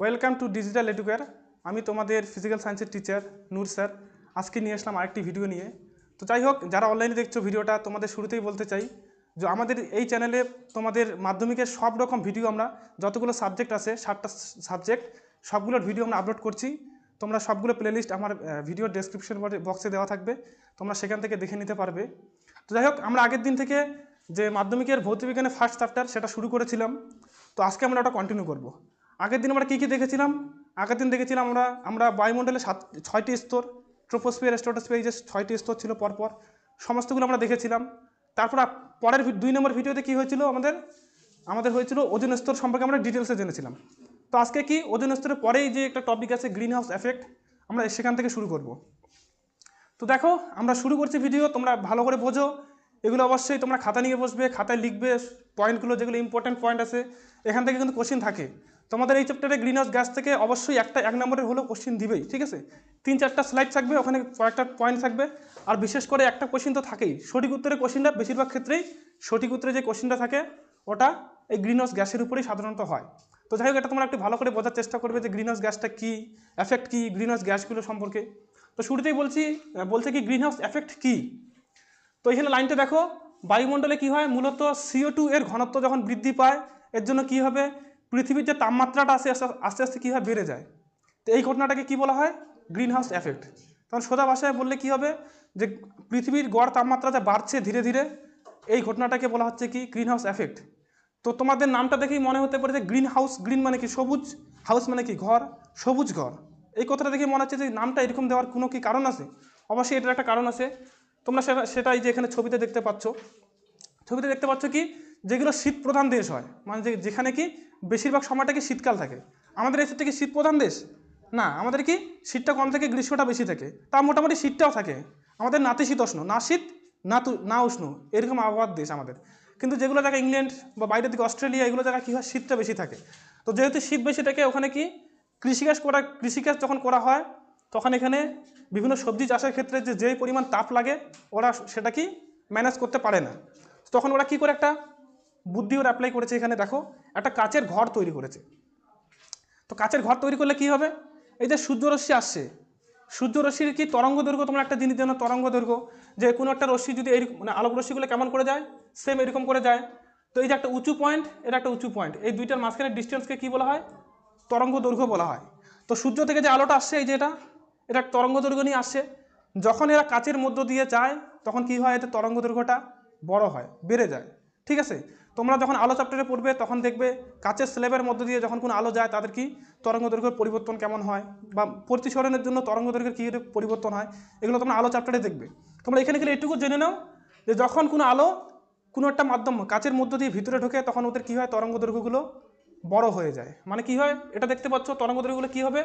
Welcome to digital educare. আমি তোমাদের physical সায়েন্সের টিচার নূর স্যার। আজকে নিয়ে আসলাম আরেকটি ভিডিও নিয়ে। তো যাই হোক, যারা অনলাইনে দেখছো ভিডিওটা, তোমাদের শুরুতেই বলতে চাই যে আমাদের এই চ্যানেলে তোমাদের মাধ্যমিকের সব রকম ভিডিও আমরা যতগুলো সাবজেক্ট আছে 7টা সাবজেক্ট সবগুলোর ভিডিও আমরা আপলোড করছি। তোমরা সবগুলো প্লেলিস্ট আমার ভিডিওর ডেসক্রিপশন বক্সে দেওয়া থাকবে, তোমরা সেখান থেকে দেখে নিতে পারবে। তো যাই হোক, আমরা আগের দিন থেকে যে মাধ্যমিকের ভৌতবিজ্ঞানের ফার্স্ট চ্যাপ্টার সেটা শুরু করেছিলাম। তো আজকে আমরা ওটা কন্টিনিউ করব। আগের দিন আমরা কী কী দেখেছিলাম? আগের দিন দেখেছিলাম আমরা বায়ুমণ্ডলে 6টি স্তর, ট্রোপোস্ফিয়ার, স্ট্র্যাটোস্ফিয়ার, যে 6টি স্তর ছিল পরপর, সমস্তগুলো আমরা দেখেছিলাম। তারপর পরের 2 নম্বর ভিডিওতে কী হয়েছিল, আমাদের হয়েছিল ওজোন স্তর সম্পর্কে আমরা ডিটেলসে জেনেছিলাম। তো আজকে কি ওজোন স্তরের পরেই যে একটা টপিক আছে গ্রিন হাউস এফেক্ট, আমরা সেখান থেকে শুরু করব। তো দেখো, আমরা শুরু করছি ভিডিও, তোমরা ভালো করে বোঝো। এগুলো অবশ্যই তোমরা খাতা নিয়ে বসবে, খাতায় লিখবে পয়েন্টগুলো, যেগুলো ইম্পর্টেন্ট পয়েন্ট আছে। এখান থেকে কিন্তু কোশ্চিন থাকে তোমাদের এই চ্যাপ্টারে। গ্রিন হাউস গ্যাস থেকে অবশ্যই এক নম্বরের হলেও কোশ্চিন দিবেই, ঠিক আছে? 3-4টা স্লাইড থাকবে, ওখানে কয়েকটা পয়েন্ট থাকবে। আর বিশেষ করে একটা কোশ্চিন তো থাকেই, সঠিক উত্তরের কোশ্চিনটা বেশিরভাগ ক্ষেত্রেই সঠিক উত্তরে যে কোশ্চিনটা থাকে ওটা এই গ্রিন হাউস গ্যাসের উপরেই সাধারণত হয়। তো যাই হোক, এটা তোমরা একটু ভালো করে বোঝার চেষ্টা করবে যে গ্রিন হাউস গ্যাসটা কী, এফেক্ট কী গ্রিন হাউস গ্যাসগুলো সম্পর্কে। তো শুরুতেই বলছে কি গ্রিন হাউস এফেক্ট কী। তো এখানে লাইনটা দেখো, বায়ুমণ্ডলে কি হয়, মূলত CO2 এর ঘনত্ব যখন বৃদ্ধি পায়, এর জন্য কি হবে, পৃথিবীর যে তাপমাত্রাটা আস্তে আস্তে কী হয়, বেড়ে যায়। তো এই ঘটনাটাকে কি বলা হয়, গ্রিন হাউস এফেক্ট। তখন সোজা ভাষায় বললে কি হবে, যে পৃথিবীর গড় তাপমাত্রা যা বাড়ছে ধীরে ধীরে, এই ঘটনাটাকে বলা হচ্ছে কি গ্রিন হাউস এফেক্ট। তো তোমাদের নামটা দেখেই মনে হতে পারে যে গ্রিন হাউস, গ্রিন মানে কি সবুজ, হাউস মানে কি ঘর, সবুজ ঘর। এই কথাটা দেখে মনে হচ্ছে যে নামটা এরকম দেওয়ার কোনো কি কারণ আছে? অবশ্যই এটার একটা কারণ আছে। তোমরা সেটাই যে এখানে ছবিতে দেখতে পাচ্ছ কি, যেগুলো শীত প্রধান দেশ হয়, মানে যেখানে কি বেশিরভাগ সময়টা কি শীতকাল থাকে। আমাদের এই থেকে শীত প্রধান দেশ না, আমাদের কি শীতটা কম থাকে, গ্রীষ্মটা বেশি থাকে। তা মোটামুটি শীতটাও থাকে আমাদের, নাতিশীতোষ্ণ, না শীত না উষ্ণ, এরকম আবহাওয়ার দেশ আমাদের। কিন্তু যেগুলো জায়গায় ইংল্যান্ড বা বাইরের দিকে অস্ট্রেলিয়া, এগুলো জায়গায় কী হয়, শীতটা বেশি থাকে। তো যেহেতু শীত বেশি থাকে, ওখানে কি কৃষিকাজ যখন করা হয়, তখন এখানে বিভিন্ন সবজি চাষের ক্ষেত্রে যেই পরিমাণ তাপ লাগে, ওরা সেটা কি ম্যানেজ করতে পারে না। তখন ওরা কি করে, একটা বুদ্ধি ওরা অ্যাপ্লাই করেছে। এখানে দেখো, একটা কাচের ঘর তৈরি করেছে। তো কাচের ঘর তৈরি করলে কি হবে, এই যে সূর্যরশ্মি আসছে, সূর্যরশ্মির কি তরঙ্গ দৈর্ঘ্য, তোমরা একটা জিনিস জানো তরঙ্গ দৈর্ঘ্য, যে কোনো একটা রশ্মি যদি এই মানে আলোক রশ্মিগুলো কেমন করে যায়, সেম এরকম করে যায়। তো এই যে একটা উঁচু পয়েন্ট, এটা একটা উঁচু পয়েন্ট, এই দুইটার মাঝখানে ডিস্টেন্সকে কি বলা হয়, তরঙ্গ দৈর্ঘ্য বলা হয়। তো সূর্য থেকে যে আলোটা আসছে, এই যে এটা তরঙ্গ দৈর্ঘ্য নিয়ে আসছে। যখন এরা কাচের মধ্য দিয়ে যায়, তখন কি হয়, এতে তরঙ্গ দৈর্ঘ্যটা বড় হয়, বেড়ে যায়, ঠিক আছে? তোমরা যখন আলো চ্যাপ্টারে পড়বে, তখন দেখবে কাচের স্ল্যাবের মধ্য দিয়ে যখন কোনো আলো যায়, তাদের কি তরঙ্গ দৈর্ঘ্যের পরিবর্তন কেমন হয়, বা প্রতিসরণের জন্য তরঙ্গ দৈর্ঘ্যের কী পরিবর্তন হয়, এগুলো তোমরা আলো চ্যাপ্টারে দেখবে। তোমরা এখানে গেলে এটুকু জেনে নাও যে যখন কোনো আলো কোনো একটা মাধ্যম কাচের মধ্য দিয়ে ভিতরে ঢোকে, তখন ওদের কী হয়, তরঙ্গ দৈর্ঘ্যগুলো বড় হয়ে যায়। মানে কি হয়, এটা দেখতে পাচ্ছ, তরঙ্গ দৈর্ঘ্যগুলো কী হবে,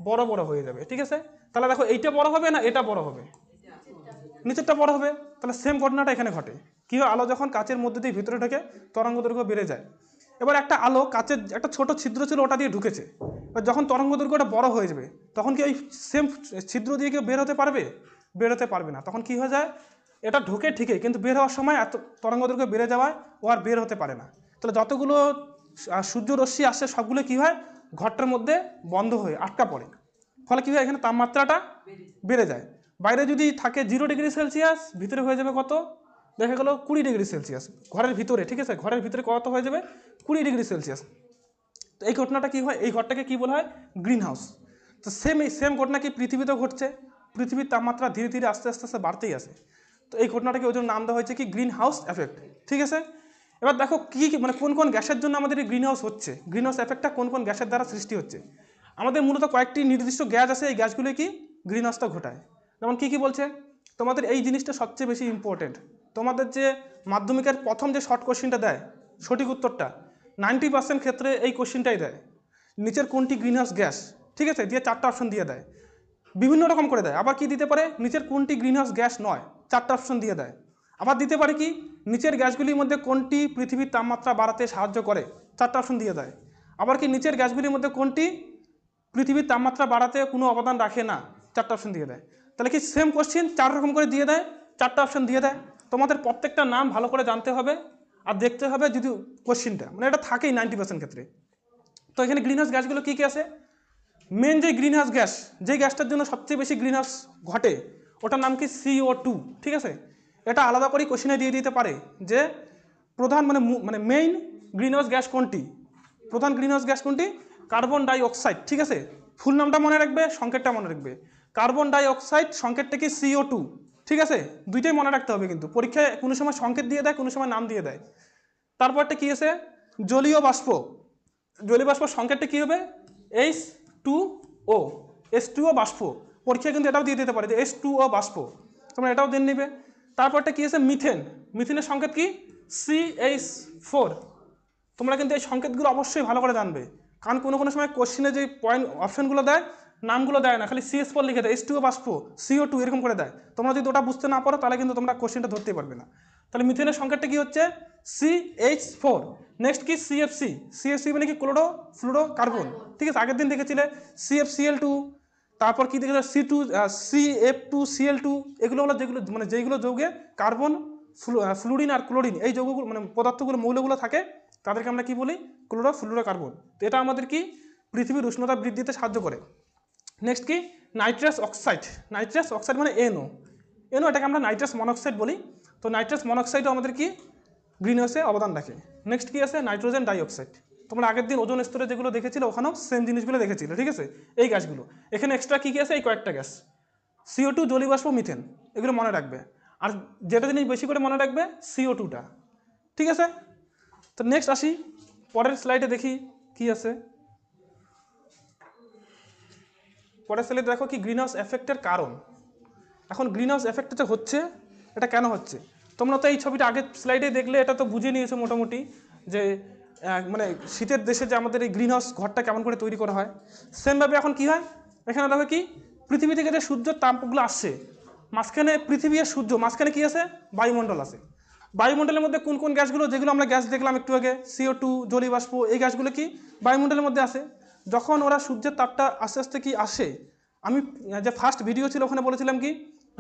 বড় বড় হয়ে যাবে, ঠিক আছে? তাহলে দেখো, এইটা বড় হবে না এটা বড় হবে, নিচেরটা বড় হবে। তাহলে সেম ঘটনাটা এখানে ঘটে। কী হয়, আলো যখন কাচের মধ্যে দিয়ে ভিতরে ঢোকে, তরঙ্গ দৈর্ঘ্য বেড়ে যায়। এবার একটা আলো কাচের একটা ছোট ছিদ্র ছিল, ওটা দিয়ে ঢুকেছে। এবার যখন তরঙ্গ দৈর্ঘ্যটা বড় হয়ে যাবে, তখন কি ওই সেম ছিদ্র দিয়ে কেউ বের হতে পারবে? বের হতে পারবে না। তখন কি হয়ে যায়, এটা ঢুকে ঠিকই, কিন্তু বের হওয়ার সময় এত তরঙ্গ দৈর্ঘ্য বেড়ে যাওয়ায় ও আর বের হতে পারে না। তাহলে যতগুলো সূর্য রশ্মি আসছে, সবগুলো কী হয়, ঘরটার মধ্যে বন্ধ হয়ে আটকা পড়ে। ফলে কী হয়, এখানে তাপমাত্রাটা বেড়ে যায়। বাইরে যদি থাকে 0 ডিগ্রি সেলসিয়াস, ভিতরে হয়ে যাবে কত, দেখা গেল 20 ডিগ্রি সেলসিয়াস ঘরের ভিতরে, ঠিক আছে? ঘরের ভিতরে কত হয়ে যাবে, 20 ডিগ্রি সেলসিয়াস। তো এই ঘটনাটা কি হয়, এই ঘরটাকে কি বলা হয়, গ্রিন হাউস। তো এই সেম ঘটনা কি পৃথিবীতেও ঘটছে। পৃথিবীর তাপমাত্রা ধীরে ধীরে আস্তে আস্তে আস্তে বাড়তেই আসে। তো এই ঘটনাটাকে ওই জন্য নাম দেওয়া হয়েছে কি গ্রিন হাউস এফেক্ট, ঠিক আছে? এবার দেখো কি মানে কোন কোন গ্যাসের জন্য আমাদের এই গ্রিন হাউস হচ্ছে, গ্রিন হাউস এফেক্টটা কোন কোন গ্যাসের দ্বারা সৃষ্টি হচ্ছে। আমাদের মূলত কয়েকটি নির্দিষ্ট গ্যাস আছে, এই গ্যাসগুলো কি গ্রিন হাউসটা ঘটায়। যেমন কী কী বলছে, তোমাদের এই জিনিসটা সবচেয়ে বেশি ইম্পর্টেন্ট। তোমাদের যে মাধ্যমিকের প্রথম যে শর্ট কোশ্চিনটা দেয়, সঠিক উত্তরটা 90% ক্ষেত্রে এই কোশ্চিনটাই দেয়, নিচের কোনটি গ্রিন হাউস গ্যাস, ঠিক আছে, দিয়ে 4টা অপশন দিয়ে দেয়, বিভিন্ন রকম করে দেয়। আবার কি দিতে পারে, নিচের কোনটি গ্রিন হাউস গ্যাস নয়, 4টা অপশন দিয়ে দেয়। আবার দিতে পারে কি, নিচের গ্যাসগুলির মধ্যে কোনটি পৃথিবীর তাপমাত্রা বাড়াতে সাহায্য করে, 4টা অপশন দিয়ে দেয়। আবার কি, নিচের গ্যাসগুলির মধ্যে কোনটি পৃথিবীর তাপমাত্রা বাড়াতে কোনো অবদান রাখে না, 4টা অপশন দিয়ে দেয়। তাহলে কি সেম কোশ্চিন 4 রকম করে দিয়ে দেয়, 4টা অপশন দিয়ে দেয়। তোমাদের প্রত্যেকটা নাম ভালো করে জানতে হবে আর দেখতে হবে, যদি কোশ্চিনটা মানে এটা থাকেই 90% ক্ষেত্রে। তো এখানে গ্রিনহাউস গ্যাসগুলো কী কী আছে, মেন যে গ্রিন হাউস গ্যাস, যে গ্যাসটার জন্য সবচেয়ে বেশি গ্রিন হাউস ঘটে, ওটার নাম কি CO2। ঠিক আছে, এটা আলাদা করে কোশ্চেনে দিয়ে দিতে পারে যে প্রধান মানে মেইন গ্রিন হাউস গ্যাস কোনটি, প্রধান গ্রিন হাউস গ্যাস কোনটি, কার্বন ডাই অক্সাইড। ঠিক আছে, ফুল নামটা মনে রাখবে, সংকেতটা মনে রাখবে, কার্বন ডাই অক্সাইড, সংকেতটা কি CO2। ঠিক আছে, দুইটাই মনে রাখতে হবে, কিন্তু পরীক্ষায় কোনো সময় সংকেত দিয়ে দেয়, কোনো সময় নাম দিয়ে দেয়। তারপরটা কি আছে, জলীয় বাষ্প। জলীয় বাষ্প সংকেতটা কি হবে, H2O, H2O বাষ্প। পরীক্ষায় কিন্তু এটাও দিয়ে দিতে পারে যে H2O বাষ্প, তোমরা এটাও দিয়ে নিবে। তারপরটা কি আছে, মিথেন। মিথেনের সংকেত কি, CH4। তোমরা কিন্তু এই সংকেতগুলো অবশ্যই ভালো করে জানবে, কারণ কোনো কোনো সময় কোশ্চেনে যে পয়েন্ট অপশনগুলো দেয়, নামগুলো দেয় না, খালি CH4 লিখে দেয়, H2O বাষ্প, CO2 এরকম করে দেয়। তোমরা যদি ওটা বুঝতে না পারো তাহলে কিন্তু তোমরা কোশ্চেনটা ধরতে পারবে না। তাহলে মিথেনের সংকেতটা কি হচ্ছে, CH4। নেক্সট কি, CFC। CFC মানে কি, ক্লোরো ফ্লুরো কার্বন। ঠিক আছে, আগের দিন দেখেছিলে CFCl2। তারপর কি দেখেছিলে, CF2Cl2। এগুলো হলো যেগুলো মানে যেইগুলো যৌগে কার্বন, ফ্লুরিন আর ক্লোরিন, এই যৌগগুলো মানে পদার্থগুলো, মৌলগুলো থাকে, তাদেরকে আমরা কি বলি, ক্লোরো ফ্লুরো কার্বন। তো এটা আমাদের কি পৃথিবীর উষ্ণতা বৃদ্ধিতে সাহায্য করে। নেক্সট কি, নাইট্রাস অক্সাইড। নাইট্রাস অক্সাইড মানে NO। এটাকে আমরা নাইট্রাস মনোক্সাইড বলি। তো নাইট্রাস মনোক্সাইডও আমাদের কি গ্রিন হাউসে অবদান রাখে। নেক্সট কি আছে, নাইট্রোজেন ডাইঅক্সাইড। তোমরা আগের দিন ওজোন স্তরে যেগুলো দেখেছিলে ওখানেও সেম জিনিসগুলো দেখেছিলে। ঠিক আছে, এই গ্যাসগুলো, এখানে এক্সট্রা কী কী আছে, এই কয়েকটা গ্যাস, CO2, জলীয় বাষ্প, মিথেন, এগুলো মনে রাখবে। আর যেটা জিনিস বেশি করে মনে রাখবে, CO2টা। ঠিক আছে, তো নেক্সট আসি, পরের স্লাইডে দেখি কি আছে। পরের স্লাইডে দেখো কি, গ্রিন হাউস এফেক্টের কারণ। এখন গ্রিন হাউস এফেক্ট যে হচ্ছে, এটা কেন হচ্ছে, তোমরা তো এই ছবিটা আগের স্লাইডে দেখলে, এটা তো বুঝে নিয়েছো মোটামুটি যে মানে শীতের দেশে যে আমাদের এই গ্রিন হাউস ঘরটা কেমন করে তৈরি করা হয়। সেমভাবে এখন কি হয়, এখানে দেখো কি, পৃথিবী থেকে যে সূর্যের তাপগুলো আসছে, মাঝখানে পৃথিবী আর সূর্য, মাঝখানে কি আছে, বায়ুমণ্ডল আছে। বায়ুমণ্ডলের মধ্যে কোন কোন গ্যাসগুলো, যেগুলো আমরা গ্যাস দেখলাম একটু আগে, CO2, জলীয় বাষ্প, এই গ্যাসগুলো কি বায়ুমণ্ডলের মধ্যে আসে। যখন ওরা সূর্যের তাপটা আস্তে আস্তে কি আসে, আমি যে ফার্স্ট ভিডিও ছিল ওখানে বলেছিলাম কি,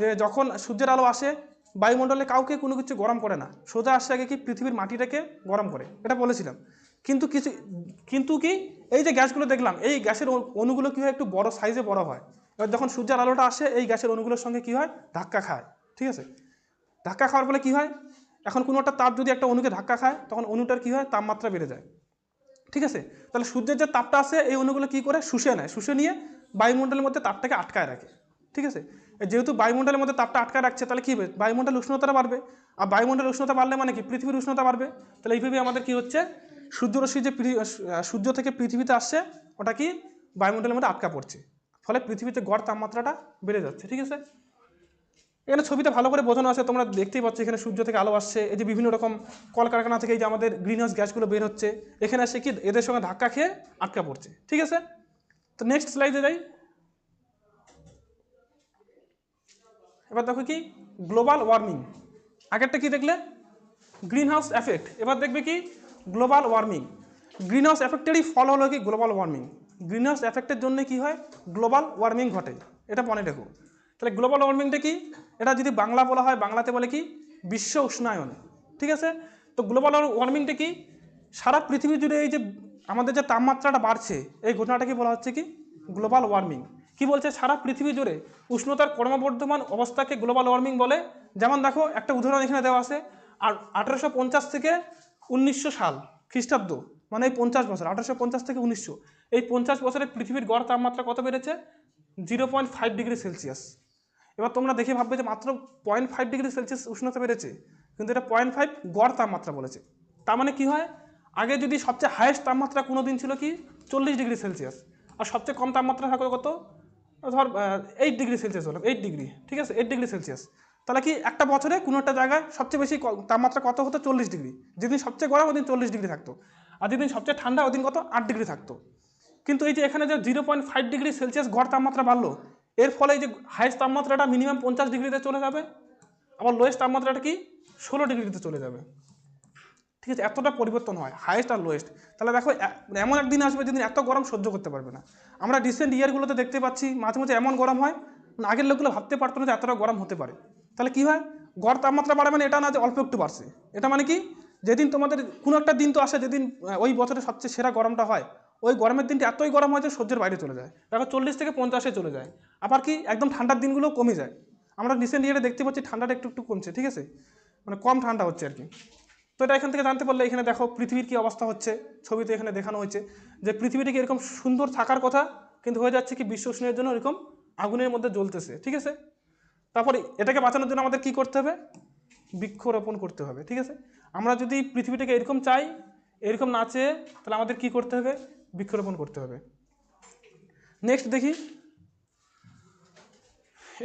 যে যখন সূর্যের আলো আসে, বায়ুমণ্ডলে কাউকে কোনো কিছু গরম করে না, সোজা আসে আগে কি পৃথিবীর মাটিটাকে গরম করে, এটা বলেছিলাম। কিন্তু কি, এই যে গ্যাসগুলো দেখলাম, এই গ্যাসের অণুগুলো কী হয়, একটু বড় সাইজে বড় হয়। এবার যখন সূর্যের আলোটা আসে, এই গ্যাসের অণুগুলোর সঙ্গে কী হয়, ধাক্কা খায়। ঠিক আছে, ধাক্কা খাওয়ার ফলে কী হয়, এখন কোনো একটা তাপ যদি একটা অণুকে ধাক্কা খায়, তখন অণুটার কী হয়, তাপমাত্রা বেড়ে যায়। ঠিক আছে, তাহলে সূর্যের যে তাপটা আছে, এই অণুগুলো কী করে, শুষে নেয়, শুষে নিয়ে বায়ুমণ্ডলের মধ্যে তাপটাকে আটকায় রাখে। ঠিক আছে, যেহেতু বায়ুমণ্ডলের মধ্যে তাপটা আটকায় রাখছে, তাহলে কী হবে, বায়ুমণ্ডলের উষ্ণতাটা বাড়বে। আর বায়ুমণ্ডলের উষ্ণতা বাড়লে মানে কি, পৃথিবীর উষ্ণতা বাড়বে। তাহলে এইভাবে আমাদের কি হচ্ছে, সূর্যরশ্মি যে সূর্য থেকে পৃথিবীতে আসছে, ওটা কি বায়ুমণ্ডলের মধ্যে আটকা পড়ছে, ফলে পৃথিবীতে গড় তাপমাত্রাটা বেড়ে যাচ্ছে। ঠিক আছে, এখানে ছবিতে ভালো করে বোঝানো আছে, তোমরা দেখতেই পাচ্ছ, এখানে সূর্য থেকে আলো আসছে, এই যে বিভিন্ন রকম কলকারখানা থেকে এই যে আমাদের গ্রিন হাউস গ্যাসগুলো বের হচ্ছে, এখানে এসে কি এদের সঙ্গে ধাক্কা খেয়ে আটকা পড়ছে। ঠিক আছে, তো নেক্সট স্লাইডে যাই। এবার দেখো কি, গ্লোবাল ওয়ার্মিং। আগেরটা কি দেখলে, গ্রিন হাউস এফেক্ট, এবার দেখবে কি গ্লোবাল ওয়ার্মিং। গ্রিন হাউস এফেক্টেরই ফল হলো কি গ্লোবাল ওয়ার্মিং। গ্রিন হাউস এফেক্টের জন্য কি হয়, গ্লোবাল ওয়ার্মিং ঘটে, এটা মনে রেখো। তাহলে গ্লোবাল ওয়ার্মিংটা কি, এটা যদি বাংলা বলা হয়, বাংলাতে বলে কি বিশ্ব উষ্ণায়ন। ঠিক আছে, তো গ্লোবাল ওয়ার্মিংটা কি, সারা পৃথিবী জুড়ে এই যে আমাদের যে তাপমাত্রাটা বাড়ছে, এই ঘটনাটাকে বলা হচ্ছে কি গ্লোবাল ওয়ার্মিং। কি বলছে, সারা পৃথিবী জুড়ে উষ্ণতার ক্রমবর্ধমান অবস্থাকে গ্লোবাল ওয়ার্মিং বলে। যেমন দেখো একটা উদাহরণ এখানে দেওয়া আছে, আর 1850 থেকে 1900 সাল খ্রিস্টাব্দ, মানে এই 50 বছর, 1850 থেকে 1900, এই 50 বছরে পৃথিবীর গড় তাপমাত্রা কত বেড়েছে, 0.5 ডিগ্রি সেলসিয়াস। এবার তোমরা দেখে ভাববে যে মাত্র 0.5 ডিগ্রি সেলসিয়াস উষ্ণতা বেড়েছে, কিন্তু এটা 0.5 গড় তাপমাত্রা বলেছে। তার মানে কি হয়, আগে যদি সবচেয়ে হাইয়েস্ট তাপমাত্রা কোনো দিন ছিল কি 40 ডিগ্রি সেলসিয়াস, আর সবচেয়ে কম তাপমাত্রা থাকলো কত, ধর 8 ডিগ্রি সেলসিয়াস হলো, 8 ডিগ্রি। ঠিক আছে, 8 ডিগ্রি সেলসিয়াস। তাহলে কি একটা বছরে কোনো একটা জায়গায় সবচেয়ে বেশি তাপমাত্রা কত হতো, 40 ডিগ্রি। যেদিন সবচেয়ে গরম ওদিন 40 ডিগ্রি থাকতো, আর যেদিন সবচেয়ে ঠান্ডা ওদিন কত, 8 ডিগ্রি থাকতো। কিন্তু এই যে এখানে যে 0.5 ডিগ্রি সেলসিয়াস গড় তাপমাত্রা বাড়লো, এর ফলে এই যে হাইয়েস্ট তাপমাত্রাটা মিনিমাম 50 ডিগ্রিতে চলে যাবে, আবার লোয়েস্ট তাপমাত্রাটা কি 16 ডিগ্রিতে চলে যাবে। ঠিক আছে, এতটা পরিবর্তন হয় হাইয়েস্ট আর লোয়েস্ট। তাহলে দেখো এমন একদিন আসবে যেদিন এত গরম সহ্য করতে পারবে না। আমরা রিসেন্ট ইয়ারগুলোতে দেখতে পাচ্ছি মাঝে মাঝে এমন গরম হয়, আগের লোকগুলো ভাবতে পারতো না যে এতটা গরম হতে পারে। তাহলে কি হয়, গড় তাপমাত্রা বাড়ে মানে এটা না যে অল্প একটু বাড়ছে, এটা মানে কি যেদিন তোমাদের কোনো একটা দিন তো আসে যেদিন ওই বছরের সবচেয়ে সেরা গরমটা হয়, ওই গরমের দিনটা এতই গরম হয় যে সহ্যের বাইরে চলে যায়, দেখো 40 থেকে 50-এ চলে যায়। আবার কি একদম ঠান্ডার দিনগুলো কমে যায়। আমরা রিসেন্ট ইয়ারে দেখতে পাচ্ছি ঠান্ডাটা একটু একটু কমছে, ঠিক আছে, মানে কম ঠান্ডা হচ্ছে আর কি। তো এটা এখান থেকে জানতে পারলে এখানে দেখো পৃথিবীর কী অবস্থা হচ্ছে, ছবিতে এখানে দেখানো হয়েছে যে পৃথিবীটিকে এরকম সুন্দর থাকার কথা কিন্তু হয়ে যাচ্ছে কি বিশ্ব উষ্ণায়নের জন্য এরকম আগুনের মধ্যে জ্বলতেছে, ঠিক আছে। তারপরে এটাকে বাঁচানোর জন্য আমাদের কি করতে হবে, বৃক্ষরোপণ করতে হবে, ঠিক আছে। আমরা যদি পৃথিবীটাকে এরকম চাই, এরকম না চেয়ে, তাহলে আমাদের কি করতে হবে, বৃক্ষরোপণ করতে হবে। নেক্সট দেখি,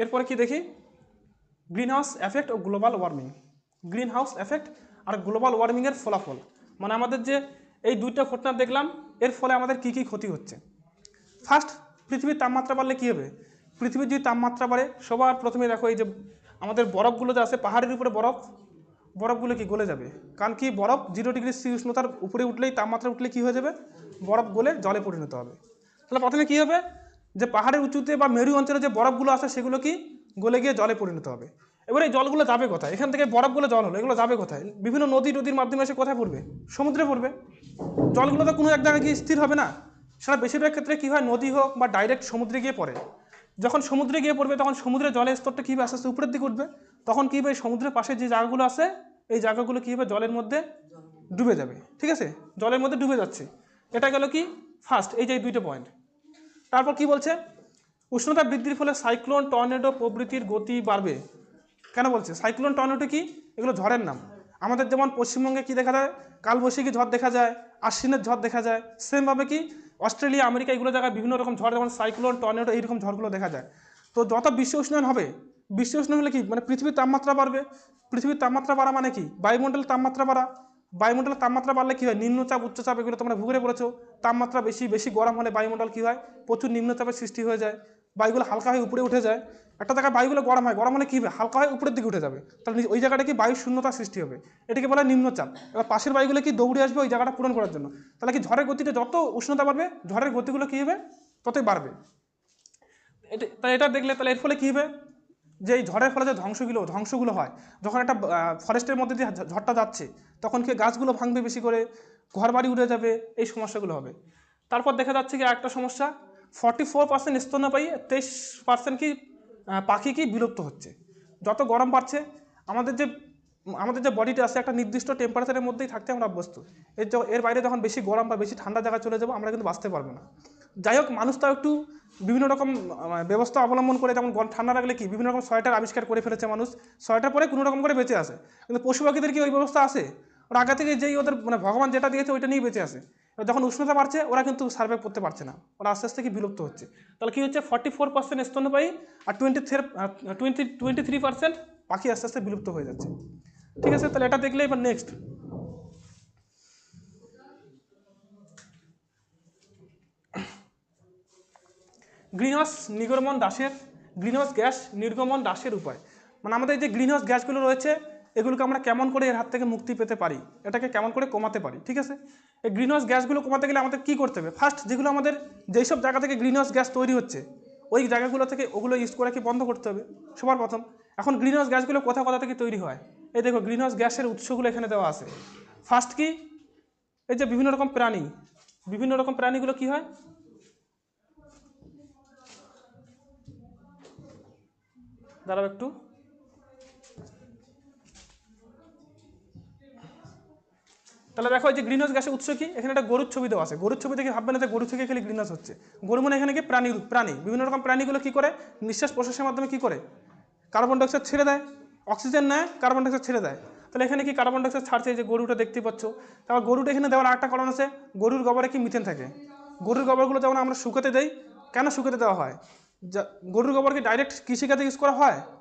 এরপরে কি দেখি, গ্রিন হাউস এফেক্ট ও global warming. Greenhouse effect আর গ্লোবাল ওয়ার্মিংয়ের ফলাফল, মানে আমাদের যে এই দুইটা ঘটনা দেখলাম এর ফলে আমাদের কি কি ক্ষতি হচ্ছে। ফার্স্ট, পৃথিবীর তাপমাত্রা বাড়লে কী হবে, পৃথিবীর যদি তাপমাত্রা বাড়ে, সবার প্রথমে দেখো এই যে আমাদের বরফগুলো যে আছে পাহাড়ের উপরে বরফগুলো কি গলে যাবে, কারণ কি বরফ 0°C উষ্ণতার উপরে উঠলেই, তাপমাত্রা উঠলে কি হয়ে যাবে, বরফ গলে জলে পরিণত হবে। তাহলে প্রথমে কী হবে, যে পাহাড়ের উঁচুতে বা মেরু অঞ্চলে যে বরফগুলো আছে সেগুলো কি গলে গিয়ে জলে পরিণত হবে। এবার এই জলগুলো যাবে কোথায়, এখান থেকে বরফগুলো জল হলো, এগুলো যাবে কোথায়, বিভিন্ন নদীর মাধ্যমে এসে কোথায় পড়বে, সমুদ্রে পড়বে। জলগুলো তো কোনো এক জায়গায় গিয়ে স্থির হবে না, সেটা বেশিরভাগ ক্ষেত্রে কী হয়, নদী হোক বা ডাইরেক্ট সমুদ্রে গিয়ে পড়ে। যখন সমুদ্রে গিয়ে পড়বে তখন সমুদ্রের জলের স্তরটা কী হবে, আস্তে আস্তে উপরের দিকে উঠবে। তখন কী হবে, সমুদ্রের পাশে যে জায়গাগুলো আছে এই জায়গাগুলো কী হবে, জলের মধ্যে ডুবে যাবে, ঠিক আছে, জলের মধ্যে ডুবে যাচ্ছে। এটা গেল কি ফার্স্ট, এই যে দুইটা পয়েন্ট। তারপর কি বলছে, উষ্ণতা বৃদ্ধির ফলে সাইক্লোন, টর্নেডো প্রভৃতির গতি বাড়বে। কেন বলছে সাইক্লোন, টর্নেডো কি, এগুলো ঝড়ের নাম। আমাদের যেমন পশ্চিমবঙ্গে কি দেখা যায়, কালবৈশাখী ঝড় দেখা যায়, আশ্বিনের ঝড় দেখা যায়, সেমভাবে কি অস্ট্রেলিয়া, আমেরিকা এগুলো জায়গায় বিভিন্ন রকম ঝড়, যেমন সাইক্লোন, টর্নেডো এইরকম ঝড়গুলো দেখা যায়। তো যত বিশ্ব উষ্ণায়ন হবে, বিশ্ব উষ্ণায়ন হলে কি, মানে পৃথিবীর তাপমাত্রা বাড়বে। পৃথিবীর তাপমাত্রা বাড়া মানে কি, বায়ুমণ্ডলের তাপমাত্রা বাড়া। বায়ুমণ্ডলের তাপমাত্রা বাড়লে কী হয়, নিম্নচাপ উচ্চচাপ এগুলো তোমরা ভূগোলে পড়েছো। তাপমাত্রা বেশি বেশি গরম হলে বায়ুমণ্ডল কী হয়, প্রচুর নিম্নচাপের সৃষ্টি হয়ে যায়, বায়ুগুলো হালকা হয়ে উপরে উঠে যায়। একটা জায়গায় বায়ুগুলো গরম হয়, গরম হলে কী হবে, হালকা হয়ে উপরের দিকে উঠে যাবে, তাহলে ওই জায়গাটা কি বায়ু শূন্যতা সৃষ্টি হবে, এটাকে বলা হয় নিম্নচাপ। এবার পাশের বায়ুগুলো কি দৌড়ে আসবে ওই জায়গাটা পূরণ করার জন্য। তাহলে কি ঝড়ের গতিটা যত উষ্ণতা বাড়বে, ঝড়ের গতিগুলো কী হবে, ততই বাড়বে। তাই এটা দেখলে তাহলে এর ফলে কী হবে, যে এই ঝড়ের ফলে যে ধ্বংসগুলো হয়, যখন একটা ফরেস্টের মধ্যে দিয়ে ঝড়টা যাচ্ছে তখন কি গাছগুলো ভাঙবে বেশি করে, ঘরবাড়ি উড়ে যাবে, এই সমস্যাগুলো হবে। তারপর দেখা যাচ্ছে কি একটা সমস্যা, 44% স্তন্যপায়ী, 23% কি পাখি কি বিলুপ্ত হচ্ছে। যত গরম বাড়ছে, আমাদের যে বডিটা আছে একটা নির্দিষ্ট টেম্পারেচারের মধ্যেই থাকতে আমরা অভ্যস্ত। এর বাইরে যখন বেশি গরম বা বেশি ঠান্ডা জায়গায় চলে যাবো আমরা কিন্তু বাঁচতে পারবো না। যাই হোক, মানুষ তাও একটু বিভিন্ন রকম ব্যবস্থা অবলম্বন করে, যেমন ঠান্ডা লাগলে কি বিভিন্ন রকম সোয়েটার আবিষ্কার করে ফেলেছে মানুষ, সোয়েটার পরে কোনো রকম করে বেঁচে আসে। কিন্তু পশু পাখিদের কি ওই ব্যবস্থা আছে, ওরা আগে থেকে যেই ওদের মানে ভগবান যেটা দিয়েছে ওইটা নিয়ে বেঁচে আসে। যখন উষ্ণতা বাড়ছে ওরা কিন্তু সার্ভাইভ করতে পারছে না, ওরা আস্তে আস্তে কি বিলুপ্ত হচ্ছে। তাহলে কি হচ্ছে, 44% স্তন্যপায়ী আর 23% পাখি আস্তে আস্তে বিলুপ্ত হয়ে যাচ্ছে, ঠিক আছে। তাহলে এটা দেখলে এবার নেক্সট, গ্রিনহাউস গ্যাস নির্গমন হ্রাসের উপায়, মানে আমাদের যে গ্রিনহাউস গ্যাসগুলো রয়েছে এগুলোকে আমরা কেমন করে এর হাত থেকে মুক্তি পেতে পারি, এটাকে কেমন করে কমাতে পারি, ঠিক আছে। এই গ্রিনহাউস গ্যাসগুলো কমাতে গেলে আমাদের কী করতে হবে, ফার্স্ট যেগুলো আমাদের যেসব জায়গা থেকে গ্রিনহাউস গ্যাস তৈরি হচ্ছে ওই জায়গাগুলো থেকে ওগুলো ইউজ করে কি বন্ধ করতে হবে সবার প্রথম। এখন গ্রিনহাউস গ্যাসগুলো কোথা থেকে তৈরি হয়, এই দেখো গ্রিনহাউস গ্যাসের উৎসগুলো এখানে দেওয়া আছে। ফার্স্ট কি, এই যে বিভিন্ন রকম প্রাণীগুলো কি হয়, দাঁড়াও একটু, তাহলে দেখো এই যে গ্রিনহাউস গ্যাসের উৎস কি, এখানে একটা গরুর ছবি দেওয়া আছে। গরুর ছবি দেখে ভাববে না যে গরু থেকে খালি গ্রিনহাউস হচ্ছে, গরু মানে এখানে কি প্রাণী বিভিন্ন রকম প্রাণীগুলো কি করে, নিঃশ্বাস প্রশ্বাসের মাধ্যমে কি করে, কার্বন ডাইঅক্সাইড ছেড়ে দেয়, অক্সিজেন নেয়, কার্বন ডাইঅক্সাইড ছেড়ে দেয়। তাহলে এখানে কি কার্বন ডাইঅক্সাইড ছাড়ছে, এই যে গরুটা দেখতে পাচ্ছ। তারপর গরুটা এখানে দেওয়ার একটা কারণ আছে, গরুর গোবরে কি মিথেন থাকে। গরুর গোবরগুলো যেমন আমরা শুকাতে দেই, কেন শুকাতে দেওয়া হয়, গরুর গোবর কি ডাইরেক্ট কৃষিকাজে ইউজ করা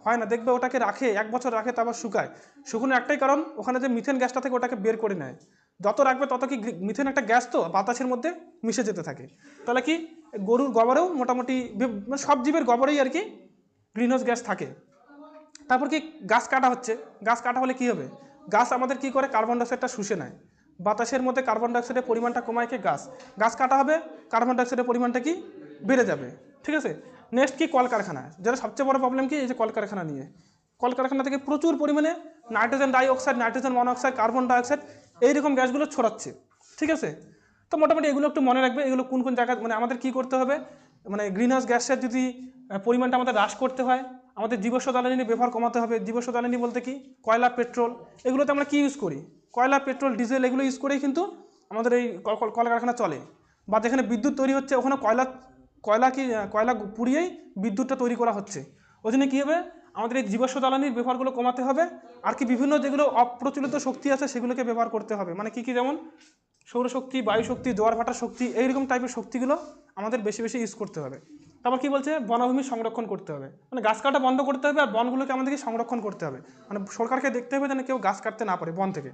হয় না, দেখবে ওটাকে রাখে 1 বছর রাখে, তারপর শুকায়। শুকানোর একটাই কারণ, ওখানে যে মিথেন গ্যাসটা থেকে ওটাকে বের করে নেয়। যত রাখবে তত কি মিথেন একটা গ্যাস তো বাতাসের মধ্যে মিশে যেতে থাকে। তাহলে কি গরুর গোবরেও মোটামুটি সব জীবের গোবরেই আর কি গ্রিনহাউস গ্যাস থাকে। তারপর কি গাছ কাটা হচ্ছে, গাছ কাটা হলে কি হবে, গাছ আমাদের কি করে কার্বন ডাইঅক্সাইডটা শুষে নেয়, বাতাসের মধ্যে কার্বন ডাইঅক্সাইডের পরিমাণটা কমায় কি গাছ কাটা হবে, কার্বন ডাইঅক্সাইডের পরিমাণটা কি বেড়ে যাবে, ঠিক আছে। নেক্সট কি, কলকারখানা, যেটা সবচেয়ে বড় প্রবলেম কি, এই যে কলকারখানা নিয়ে, কলকারখানা থেকে প্রচুর পরিমাণে nitrogen dioxide, nitrogen monoxide, carbon dioxide এইরকম গ্যাসগুলো ছড়াচ্ছে, ঠিক আছে। তো মোটামুটি এগুলো একটু মনে রাখবে, এগুলো কোন কোন জায়গায় মানে আমাদের কি করতে হবে, মানে গ্রিন হাউস গ্যাসের যদি পরিমাণটা আমাদের হ্রাস করতে হয়, আমাদের জীবাশ্ম জ্বালানি ব্যবহার কমাতে হবে। জীবাশ্ম জ্বালানি বলতে কি, কয়লা, পেট্রোল, এগুলোতে আমরা কি ইউজ করি, কয়লা, পেট্রোল, ডিজেল, এগুলো ইউজ করেই কিন্তু আমাদের এই কলকারখানা চলে। বা যেখানে বিদ্যুৎ তৈরি হচ্ছে ওখানে কয়লা পুড়িয়েই বিদ্যুৎটা তৈরি করা হচ্ছে। ওই জন্য কী হবে, আমাদের এই জীবাশ্ম জ্বালানির ব্যবহারগুলো কমাতে হবে। আর কি বিভিন্ন যেগুলো অপ্রচলিত শক্তি আছে সেগুলোকে ব্যবহার করতে হবে, মানে কী কী, যেমন সৌরশক্তি, বায়ুশক্তি, জোয়ার ভাটার শক্তি, এইরকম টাইপের শক্তিগুলো আমাদের বেশি বেশি ইউজ করতে হবে। তারপর কি বলছে, বনভূমি সংরক্ষণ করতে হবে, মানে গাছ কাটা বন্ধ করতে হবে আর বনগুলোকে আমাদেরকে সংরক্ষণ করতে হবে, মানে সরকারকে দেখতে হবে যেন কেউ গাছ কাটতে না পারে বন থেকে।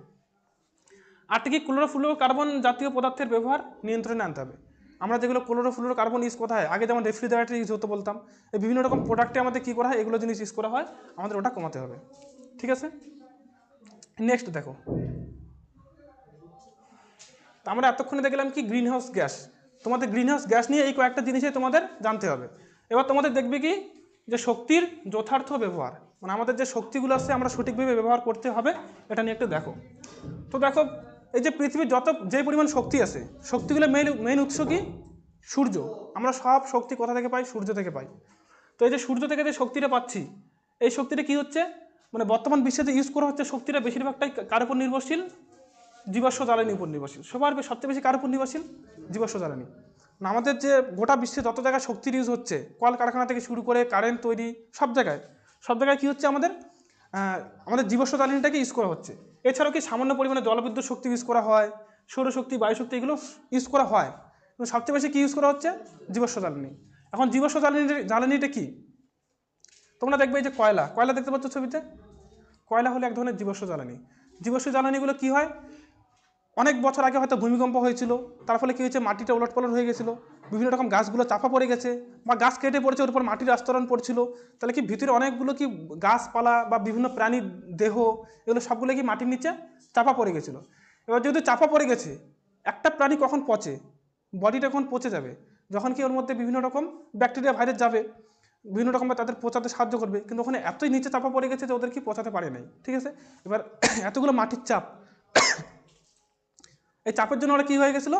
আরটি কি, ক্লোরোফ্লুরোকার্বন জাতীয় পদার্থের ব্যবহার নিয়ন্ত্রণে আনতে হবে। আমরা যেগুলো ক্লোরোফ্লুরোকার্বন ইউজ কোথায়, আগে যেমন রেফ্রিজারেটর ইউজ হতো বলতাম, এই বিভিন্ন রকম প্রোডাক্টে আমাদের কী করা হয়, এগুলো জিনিস ইউজ করা হয়, আমাদের ওটা কমাতে হবে। ঠিক আছে, নেক্সট দেখো, আমরা এতক্ষণে দেখলাম কি গ্রিন হাউস গ্যাস। তোমাদের গ্রিন হাউস গ্যাস নিয়ে এই কয়েকটা জিনিসই তোমাদের জানতে হবে। এবার তোমাদের দেখবে কি, যে শক্তির যথার্থ ব্যবহার, মানে আমাদের যে শক্তিগুলো আছে আমরা সঠিকভাবে ব্যবহার করতে হবে, এটা নিয়ে একটু দেখো। তো দেখো, এই যে পৃথিবীর যে পরিমাণ শক্তি আছে, শক্তিগুলো মেইন উৎস কি, সূর্য। আমরা সব শক্তি কোথা থেকে পাই, সূর্য থেকে পাই। তো এই যে সূর্য থেকে যে শক্তিটা পাচ্ছি, এই শক্তিটা কি হচ্ছে, মানে বর্তমান বিশ্বে যে ইউজ করা হচ্ছে শক্তিটা বেশিরভাগটাই কার উপর নির্ভরশীল, জীবাশ্ম জ্বালানির উপর নির্ভরশীল। সবচেয়ে বেশি কার উপর নির্ভরশীল, জীবাশ্ম জ্বালানি। না, আমাদের যে গোটা বিশ্বে যত জায়গায় শক্তির ইউজ হচ্ছে, কলকারখানা থেকে শুরু করে কারেন্ট তৈরি, সব জায়গায় কী হচ্ছে, আমাদের জীবাশ্ম জ্বালানিটাকে ইউজ করা হচ্ছে। এছাড়াও কি সামান্য পরিমাণে জলবিদ্যুৎ শক্তি ইউজ করা হয়, সৌরশক্তি, বায়ুশক্তি, এগুলো ইউজ করা হয়, কিন্তু সবচেয়ে বেশি কী ইউজ করা হচ্ছে, জীবাশ্ম জ্বালানি। এখন জীবাশ্ম জ্বালানিটা কি, তোমরা দেখবে এই যে কয়লা দেখতে পাচ্ছ ছবিতে, কয়লা হলো এক ধরনের জীবাশ্ম জ্বালানি। জীবাশ্ম জ্বালানিগুলো কী হয়, অনেক বছর আগে হয়তো ভূমিকম্প হয়েছিল, তার ফলে কী হয়েছে, মাটিটা ওলটপালট হয়ে গেছিলো, বিভিন্ন রকম গাছগুলো চাপা পড়ে গেছে, বা গাছ কেটে পড়েছে, ওর উপর মাটির আস্তরণ পড়ছিল, তাহলে কি ভিতরে অনেকগুলো কি গাছপালা বা বিভিন্ন প্রাণীর দেহ, এগুলো সবগুলো কি মাটির নিচে চাপা পড়ে গেছিলো। এবার যেহেতু চাপা পড়ে গেছে, একটা প্রাণী কখন পচে, বডিটা কখন পচে যাবে, যখন কি ওর মধ্যে বিভিন্ন রকম ব্যাকটেরিয়া, ভাইরাস যাবে, বিভিন্ন রকমভাবে তাদের পচাতে সাহায্য করবে, কিন্তু ওখানে এতই নিচে চাপা পড়ে গেছে যে ওদের কি পচাতে পারে নাই। ঠিক আছে, এবার এতগুলো মাটির চাপ, এই চাপের জন্য ওরা কী হয়ে গেছিলো,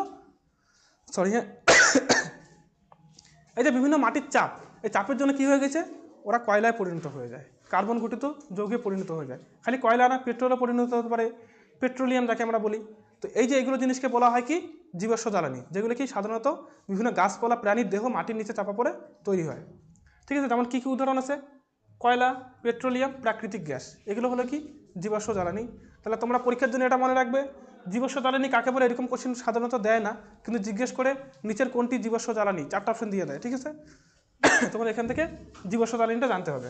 এই যে বিভিন্ন মাটির চাপ, এই চাপের জন্য কী হয়ে গেছে, ওরা কয়লায় পরিণত হয়ে যায়, কার্বন ঘটিত যৌগে পরিণত হয়ে যায়। খালি কয়লা না, পেট্রোলে পরিণত হতে পারে, পেট্রোলিয়াম যাকে আমরা বলি। তো এই যে এইগুলো জিনিসকে বলা হয় কি, জীবাশ্ম জ্বালানি, যেগুলো কি সাধারণত বিভিন্ন গাছপালা, প্রাণীর দেহ মাটির নিচে চাপা পড়ে তৈরি হয়। ঠিক আছে, যেমন কী কী উদাহরণ আছে, কয়লা, পেট্রোলিয়াম, প্রাকৃতিক গ্যাস, এগুলো হলো কি জীবাশ্ম জ্বালানি। তাহলে তোমরা পরীক্ষার জন্য এটা মনে রাখবে, জীবাশ্ম জ্বালানি কাকে বলে, এরকম কোশ্চেন সাধারণত দেয় না, কিন্তু জিজ্ঞেস করে নিচের কোনটি জীবাশ্ম জ্বালানি, 4টা অপশন দিয়ে দেয়। ঠিক আছে, তোমার এখান থেকে জীবাশ্ম জ্বালানিটা জানতে হবে।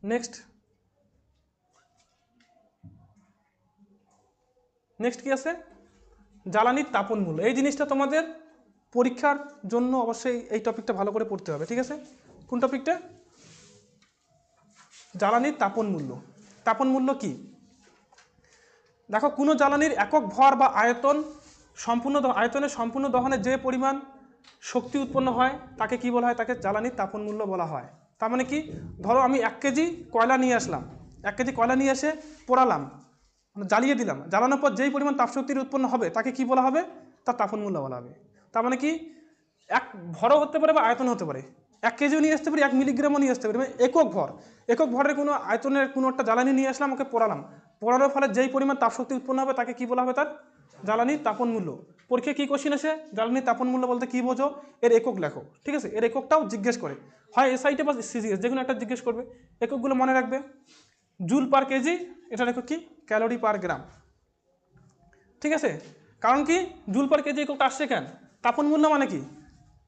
নেক্সট কি আছে, জ্বালানির তাপন মূল্য। এই জিনিসটা তোমাদের পরীক্ষার জন্য অবশ্যই এই টপিকটা ভালো করে পড়তে হবে। ঠিক আছে, কোন টপিকটা, জ্বালানির তাপন মূল্য। তাপন মূল্য কি, দেখো কোনো জ্বালানির একক ভর বা আয়তনের সম্পূর্ণ দহনে যে পরিমাণ শক্তি উৎপন্ন হয় তাকে কি বলা হয়, তাকে জ্বালানির তাপন মূল্য বলা হয়। তার মানে কি, ধরো আমি 1 কেজি কয়লা নিয়ে আসলাম, 1 কেজি কয়লা নিয়ে এসে পোড়ালাম, মানে জ্বালিয়ে দিলাম, জ্বালানোর পর যেই পরিমাণ তাপশক্তির উৎপন্ন হবে তাকে কি বলা হবে, তার তাপন মূল্য বলা হবে। তার মানে কি, এক ভরও হতে পারে বা আয়তন হতে পারে, 1 কেজিও নিয়ে আসতে পারি, 1 মিলিগ্রামও নিয়ে আসতে পারি, মানে একক ভরের কোনো আয়তনের কোনো একটা জ্বালানি নিয়ে আসলাম, ওকে পোড়ানোর ফলে যেই পরিমাণ তাপশক্তি উৎপন্ন হবে তাকে কি বলা হবে, তার জ্বালানির তাপন মূল্য। পরীক্ষায় কী কোশ্চেন আসে, জ্বালানির তাপন মূল্য বলতে কী বোঝো, এর একক লেখো। ঠিক আছে, এর এককটাও জিজ্ঞেস করে, হয় এসআইতে বা সিজিএস, যেকোনো একটা জিজ্ঞেস করবে। এককগুলো মনে রাখবে, জুল পার কেজি, এটা লেখো কি, ক্যালোরি পার গ্রাম। ঠিক আছে, কারণ কি জুল পার কেজি এককটা আসছে কেন, তাপন মূল্য মানে কি,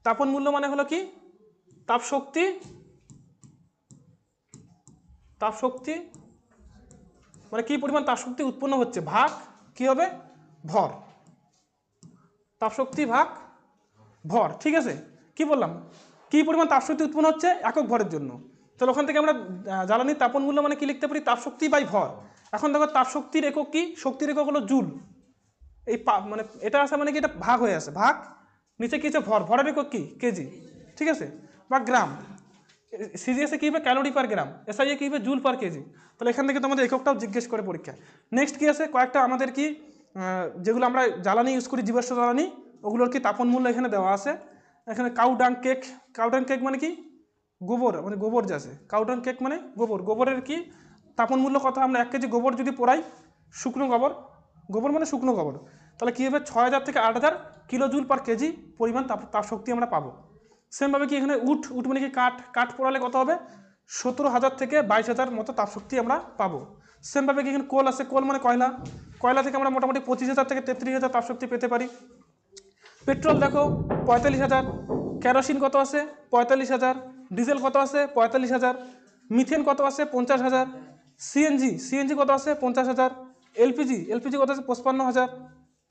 তাপন মূল্য মানে হলো কি, তাপশক্তি মানে কি পরিমাণ তাপশক্তি উৎপন্ন হচ্ছে ভাগ কি হবে, ভর, তাপশক্তি ভাগ ভর। ঠিক আছে, কি বললাম, কি পরিমাণ তাপশক্তি উৎপন্ন হচ্ছে একক ভরের জন্য। তাহলে ওখান থেকে আমরা জ্বালানির তাপন মূল্য মানে কি লিখতে পারি, তাপশক্তি বাই ভর। এখন দেখো তাপশক্তির একক কি, শক্তির একক হলো জুল, এই মানে এটা আছে মানে কি, এটা ভাগ হয়ে আছে, ভাগ নিচে কি আছে ভর, ভরের একক কি কেজি। ঠিক আছে, বা গ্রাম, সিজিএসে কী হবে ক্যালোরি পার গ্রাম, এসআইএ কী হবে জুল পার কেজি। তাহলে এখান থেকে তোমাদের এককটাও জিজ্ঞেস করে পরীক্ষা। নেক্সট কি আছে, কয়েকটা আমাদের কি যেগুলো আমরা জ্বালানি ইউজ করি জীবাশ্ম জ্বালানি, ওগুলোর কি তাপন মূল্য এখানে দেওয়া আছে। এখানে কাউডাং কেক মানে কি গোবর, মানে গোবর যে আছে, কাউডাং কেক মানে গোবরের কি তাপন মূল্য কত। আমরা 1 কেজি গোবর যদি পোড়াই, শুকনো গোবর মানে শুকনো গোবর, তাহলে কী হবে 6000 থেকে 8000 কিলো জুল পার কেজি পরিমাণ তাপ শক্তি আমরা পাবো। সেমভাবে কি এখানে উট মানে কি কাঠ পোড়ালে কত হবে 17000 থেকে 22000 মতো তাপশক্তি আমরা পাবো। সেমভাবে কি এখানে কোল আছে, কোল মানে কয়লা থেকে আমরা মোটামুটি 25000 থেকে 33000 তাপশক্তি পেতে পারি। পেট্রোল দেখো 45000, কেরোসিন কত আছে 45000, ডিজেল কত আছে 45000, মিথেন কত আছে 50000, সিএনজি কত আছে 50000, এলপিজি কত আছে 55000।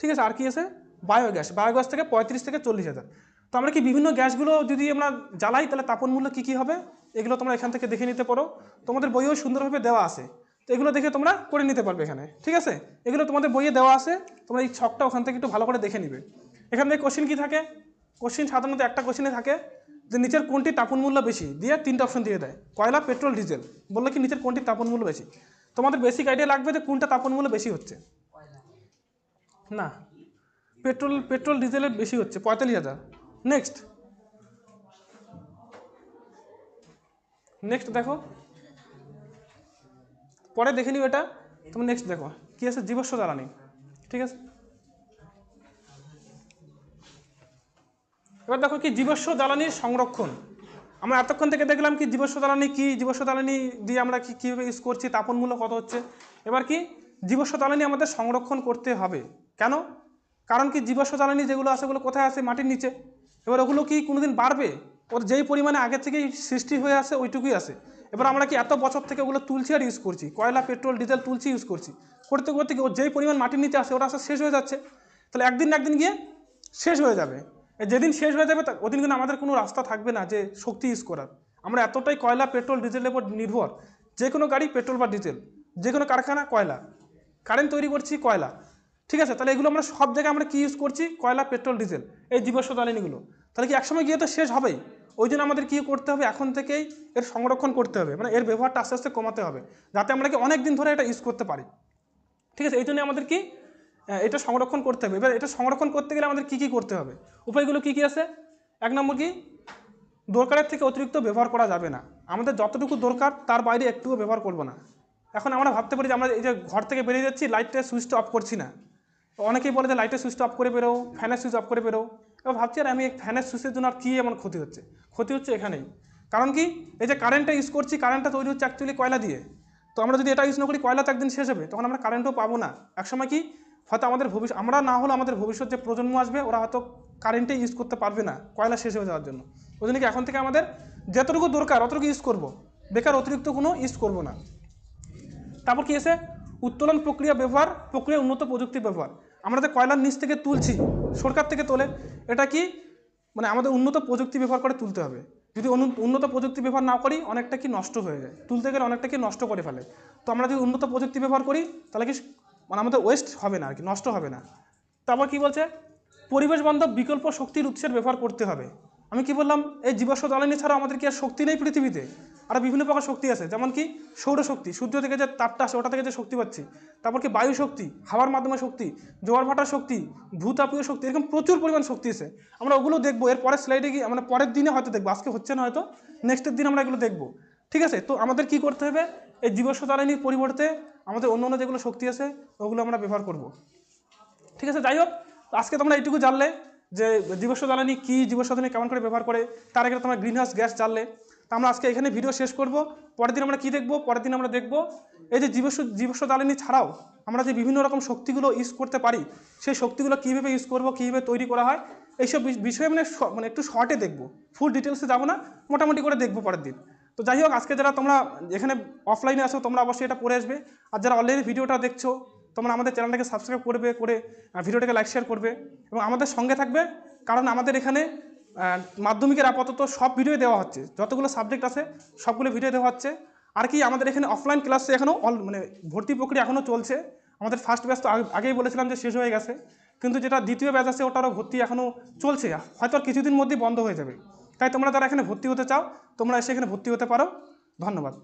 ঠিক আছে, আর কি আছে বায়োগ্যাস থেকে 35 থেকে 40000। তো আমরা কি বিভিন্ন গ্যাসগুলো যদি আমরা জ্বালাই তাহলে তাপন মূল্য কী হবে এগুলো তোমরা এখান থেকে দেখে নিতে পারো, তোমাদের বইয়েও সুন্দরভাবে দেওয়া আছে। তো এগুলো দেখে তোমরা করে নিতে পারবে এখানে। ঠিক আছে, এগুলো তোমাদের বইয়ে দেওয়া আছে, তোমরা এই ছকটা ওখান থেকে একটু ভালো করে দেখে নিবে। এখান থেকে কোশ্চেন কী থাকে, কোশ্চেন সাধারণত একটা কোশ্চেনে থাকে যে নিচের কোনটি তাপন মূল্য বেশি, দিয়ে 3টা অপশন দিয়ে দেয়, কয়লা, পেট্রোল, ডিজেল। বললো কি নিচের কোনটি তাপন মূল্য বেশি, তোমাদের বেসিক আইডিয়া লাগবে যে কোনটা তাপন মূল্য বেশি হচ্ছে। না, পেট্রোল ডিজেলের বেশি হচ্ছে 45000। নেক্সট দেখো, পরে দেখে নিও এটা। তুমি নেক্সট দেখো কি আছে, জীবাশ্ম জ্বালানি। ঠিক আছে, এবার দেখো কি জীবাশ্ম জ্বালানির সংরক্ষণ। আমরা এতক্ষণ থেকে দেখলাম কি জীবাশ্ম জ্বালানি কি, জীবাশ্ম জ্বালানি দিয়ে আমরা কীভাবে ইউজ করছি, তাপন মূল্য কত হচ্ছে। এবার কি জীবাশ্ম জ্বালানি আমাদের সংরক্ষণ করতে হবে কেন, কারণ কি জীবাশ্ম জ্বালানি যেগুলো আছে ওগুলো কোথায় আছে, মাটির নিচে। এবার ওগুলো কি কোনোদিন বাড়বে, ওর যেই পরিমাণে আগে থেকেই সৃষ্টি হয়ে আছে ওইটুকুই আছে। এবার আমরা কি এত বছর থেকে ওগুলো তুলছি আর ইউজ করছি, কয়লা, পেট্রোল, ডিজেল তুলছি ইউজ করছি, করতে করতে কি ওর যেই পরিমাণ মাটির নিচে আছে ওটা আসলে শেষ হয়ে যাচ্ছে। তাহলে একদিন না একদিন গিয়ে শেষ হয়ে যাবে। যেদিন শেষ হয়ে যাবে ওদিন কিন্তু আমাদের কোনো রাস্তা থাকবে না যে শক্তি ইউজ করার। আমরা এতটাই কয়লা, পেট্রোল, ডিজেলের উপর নির্ভর। যে কোনো গাড়ি পেট্রোল বা ডিজেল, যে কোনো কারখানা কয়লা, কারেন্ট তৈরি করছি কয়লা। ঠিক আছে, তাহলে এগুলো আমরা সব জায়গায় আমরা কী ইউজ করছি, কয়লা, পেট্রোল, ডিজেল, এই জীবাশ্ম জ্বালানিগুলো। তাহলে কি একসময় গিয়ে তো শেষ হবেই। ওই জন্য আমাদের কী করতে হবে, এখন থেকেই এর সংরক্ষণ করতে হবে, মানে এর ব্যবহারটা আস্তে আস্তে কমাতে হবে, যাতে আমরা কি অনেক দিন ধরে এটা ইউজ করতে পারি। ঠিক আছে, এই জন্য আমাদের কি এটা সংরক্ষণ করতে হবে। এবার এটা সংরক্ষণ করতে গেলে আমাদের কী কী করতে হবে, উপায়গুলো কী কী আছে। 1 নম্বর কি, দরকারের থেকে অতিরিক্ত ব্যবহার করা যাবে না। আমাদের যতটুকু দরকার তার বাইরে একটুও ব্যবহার করব না। এখন আমরা ভাবতে পারি যে আমরা এই যে ঘর থেকে বেরিয়ে যাচ্ছি, লাইটের সুইচটা অফ করছি না। অনেকেই বলে যে লাইটের সুইচটা অফ করে বেরো, ফ্যানের সুইচ অফ করে বেরো। এবার ভাবছি আর আমি এই ফ্যানের সুইচের জন্য আর কী এমন ক্ষতি হচ্ছে এখানেই। কারণ কি, এই যে কারেন্টটা ইউজ করছি, কারেন্টটা তৈরি হচ্ছে অ্যাকচুয়ালি কয়লা দিয়ে। তো আমরা যদি এটা ইউজ না করি, কয়লা তো একদিন শেষ হবে, তখন আমরা কারেন্টও পাবো না। একসময় কি হয়তো আমাদের আমরা না হলে আমাদের ভবিষ্যৎ যে প্রজন্ম আসবে ওরা হয়তো কারেন্টে ইউজ করতে পারবে না কয়লা শেষ হয়ে যাওয়ার জন্য। ওই জন্য কি এখন থেকে আমাদের যতটুকু দরকার অতটুকু ইউজ করব, বেকার অতিরিক্ত কোনো ইউজ করব না। তারপর কি আছে, উত্তোলন প্রক্রিয়া উন্নত প্রযুক্তির ব্যবহার। আমরা যে কয়লার নিচ থেকে তুলছি, সরকার থেকে তোলে, এটা কি মানে আমাদের উন্নত প্রযুক্তি ব্যবহার করে তুলতে হবে। যদি উন্নত প্রযুক্তি ব্যবহার না করি অনেকটা কি নষ্ট হয়ে যায়, তুলতে গেলে অনেকটা কি নষ্ট করে ফেলে। তো আমরা যদি উন্নত প্রযুক্তি ব্যবহার করি তাহলে কি মানে আমাদের ওয়েস্ট হবে না আর কি, নষ্ট হবে না। তারপর কি বলছে, পরিবেশ বান্ধব বিকল্প শক্তির উৎসের ব্যবহার করতে হবে। আমি কি বললাম, এই জীবাশ্ম জ্বালানি ছাড়া আমাদের কি আর শক্তি নেই পৃথিবীতে। আর বিভিন্ন প্রকার শক্তি আছে, যেমন কি সৌরশক্তি, সূর্য থেকে যে তাপটা আসে ওটা থেকে যে শক্তি পাচ্ছি। তারপর কি বায়ু শক্তি, হাওয়ার মাধ্যমে শক্তি, জোয়ার ভাটার শক্তি, ভূতাপীয় শক্তি, এরকম প্রচুর পরিমাণ শক্তি আছে। আমরা ওগুলো দেখবো এর পরের স্লাইডে গিয়ে, মানে পরের দিনে হয়তো দেখবো, আজকে হচ্ছে না হয়তো, নেক্সটের দিন আমরা এগুলো দেখবো। ঠিক আছে, তো আমাদের কি করতে হবে, এই জীবাশ্ম জ্বালানির পরিবর্তে আমাদের অন্য যেগুলো শক্তি আছে ওগুলো আমরা ব্যবহার করব। ঠিক আছে, যাই হোক, আজকে তোমরা এইটুকু জানলে যে জীবাশ্ম জ্বালানি কী, জীবাশ্ম জ্বালানি কেমন করে ব্যবহার করে, তার আগে তোমরা গ্রিন হাউস গ্যাস জানলে। তা আমরা আজকে এখানে ভিডিও শেষ করব। পরের দিন আমরা কী দেখব, পরের দিন আমরা দেখব এই যে জীবাশ্ম জ্বালানি ছাড়াও আমরা যে বিভিন্ন রকম শক্তিগুলো ইউজ করতে পারি, সেই শক্তিগুলো কীভাবে ইউজ করব, কীভাবে তৈরি করা হয়, এইসব বিষয়ে মানে একটু শর্টে দেখব, ফুল ডিটেলসে যাবো না, মোটামুটি করে দেখবো পরের দিন। তো যাই হোক, আজকে যারা তোমরা এখানে অফলাইনে আসো তোমরা অবশ্যই এটা পড়ে আসবে। আর যারা অলরেডি ভিডিওটা দেখছো তোমরা আমাদের চ্যানেলটাকে সাবস্ক্রাইব করে ভিডিওটাকে লাইক শেয়ার করবে এবং আমাদের সঙ্গে থাকবে। কারণ আমাদের এখানে মাধ্যমিকের আপাতত সব ভিডিও দেওয়া হচ্ছে, যতগুলো সাবজেক্ট আছে সবগুলো ভিডিও দেওয়া হচ্ছে। আর কি আমাদের এখানে অফলাইন ক্লাসে এখনও মানে ভর্তি প্রক্রিয়া এখনও চলছে। আমাদের ফার্স্ট ব্যাচ তো আগেই বলেছিলাম যে শেষ হয়ে গেছে, কিন্তু যেটা দ্বিতীয় ব্যাচ আছে ওটারও ভর্তি এখনও চলছে, হয়তো আর কিছুদিন মধ্যেই বন্ধ হয়ে যাবে। তাই তোমরা যারা এখানে ভর্তি হতে চাও তোমরা এসে এখানে ভর্তি হতে পারো। ধন্যবাদ।